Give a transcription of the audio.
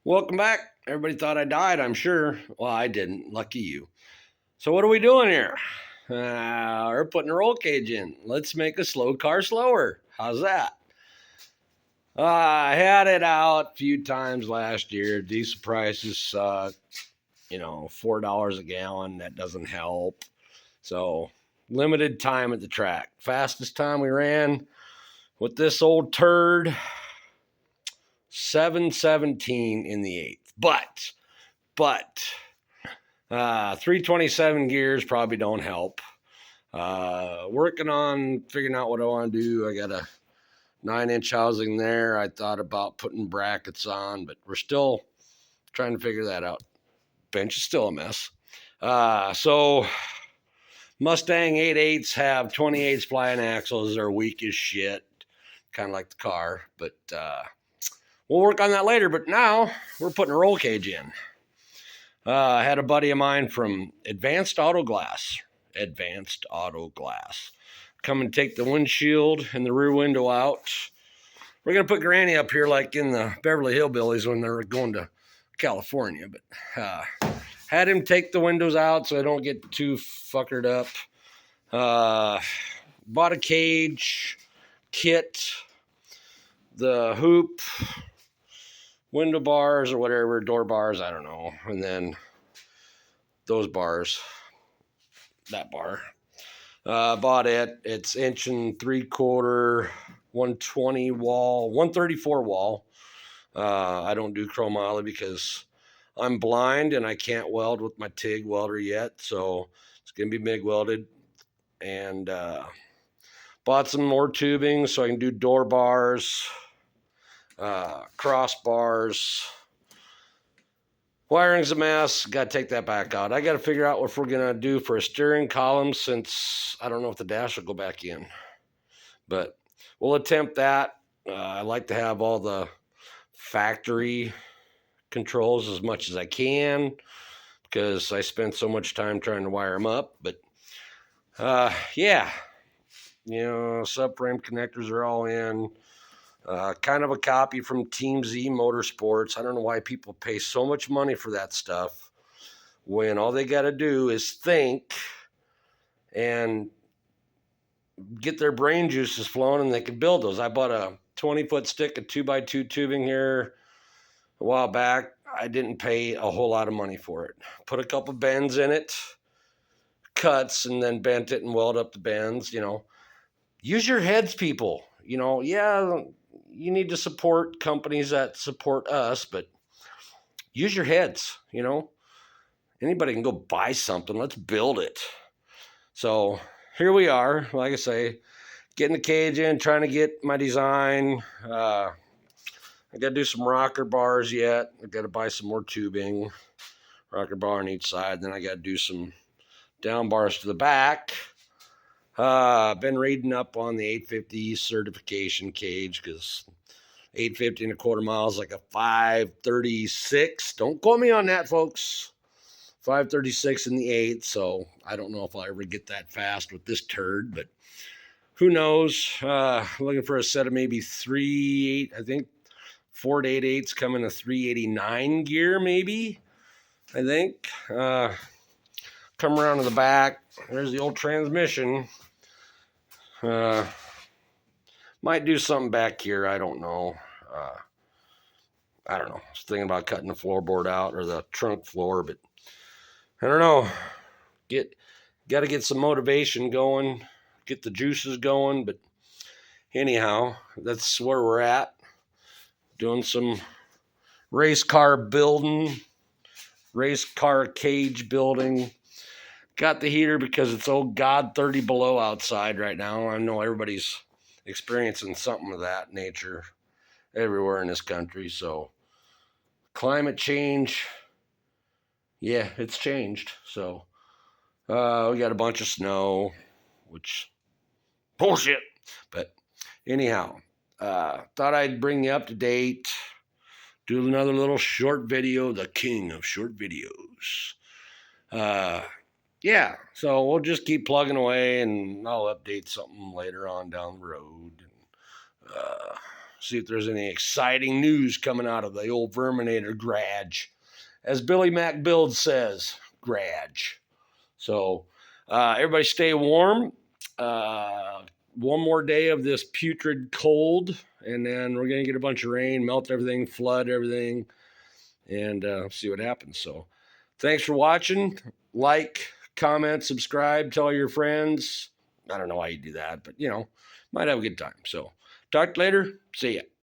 Welcome back. Everybody thought I died, I'm sure. Well, I didn't. Lucky you. So, what are we doing here? We're putting a roll cage in. Let's make a slow car slower. How's that? I had it out a few times last year. Diesel prices suck. $4 a gallon. That doesn't help. So, limited time at the track. Fastest time we ran with this old turd, 7:17 in the eighth. But 327 gears probably don't help. Working on figuring out what I want to do. I got a 9-inch housing there. I thought about putting brackets on, but we're still trying to figure that out. Bench is still a mess. So Mustang 8.8s have 28 flying axles. They're weak as shit, kind of like the car, but we'll work on that later. But now we're putting a roll cage in. I had a buddy of mine from Advanced Auto Glass come and take the windshield and the rear window out. We're going to put Granny up here like in the Beverly Hillbillies when they're going to California, but had him take the windows out so I don't get too fuckered up. Bought a cage, kit, the hoop, window bars or whatever, door bars, I don't know, and then those bars, that bar. Bought it. It's 1.75 inch, 120 wall, 134 wall. I don't do chromoly because I'm blind and I can't weld with my TIG welder yet, so it's gonna be MIG welded. And bought some more tubing so I can do door bars, crossbars. Wiring's a mess. Got to take that back out. I got to figure out what we're going to do for a steering column since I don't know if the dash will go back in. But we'll attempt that. I like to have all the factory controls as much as I can because I spend so much time trying to wire them up. But yeah, subframe connectors are all in. Kind of a copy from Team Z Motorsports. I don't know why people pay so much money for that stuff when all they got to do is think and get their brain juices flowing and they can build those. I bought a 20-foot stick of 2x2 tubing here a while back. I didn't pay a whole lot of money for it. Put a couple bends in it, cuts, and then bent it and weld up the bends. Use your heads, people. Yeah, you need to support companies that support us, but use your heads. Anybody can go buy something. Let's build it. So here we are. Like I say, getting the cage in, trying to get my design. I got to do some rocker bars yet. I got to buy some more tubing, rocker bar on each side. Then I got to do some down bars to the back. Been reading up on the 850 certification cage because 850 1/4 miles like a 536. Don't quote me on that, folks. 536 in the 8th, so I don't know if I'll ever get that fast with this turd, but who knows. Looking for a set of maybe 3.8, I think 4 to 8/8s come in a 389 gear, maybe, I think. Come around to the back. There's the old transmission. Might do something back here. I don't know. I don't know. I was thinking about cutting the floorboard out or the trunk floor, but I don't know. Got to get some motivation going, get the juices going. But anyhow, that's where we're at. Doing some race car building, race car cage building. Got the heater because it's, oh God, 30 below outside right now. I know everybody's experiencing something of that nature everywhere in this country. So climate change, yeah, it's changed. So we got a bunch of snow, which bullshit. But anyhow, thought I'd bring you up to date. Do another little short video, the king of short videos. Yeah, so we'll just keep plugging away and I'll update something later on down the road. See if there's any exciting news coming out of the old Verminator garage. As Billy Mac Build says, garage. So everybody stay warm. One more day of this putrid cold, and then we're going to get a bunch of rain, melt everything, flood everything, and see what happens. So thanks for watching. Like, comment, subscribe, tell your friends. I don't know why you do that, but, might have a good time. So talk later. See ya.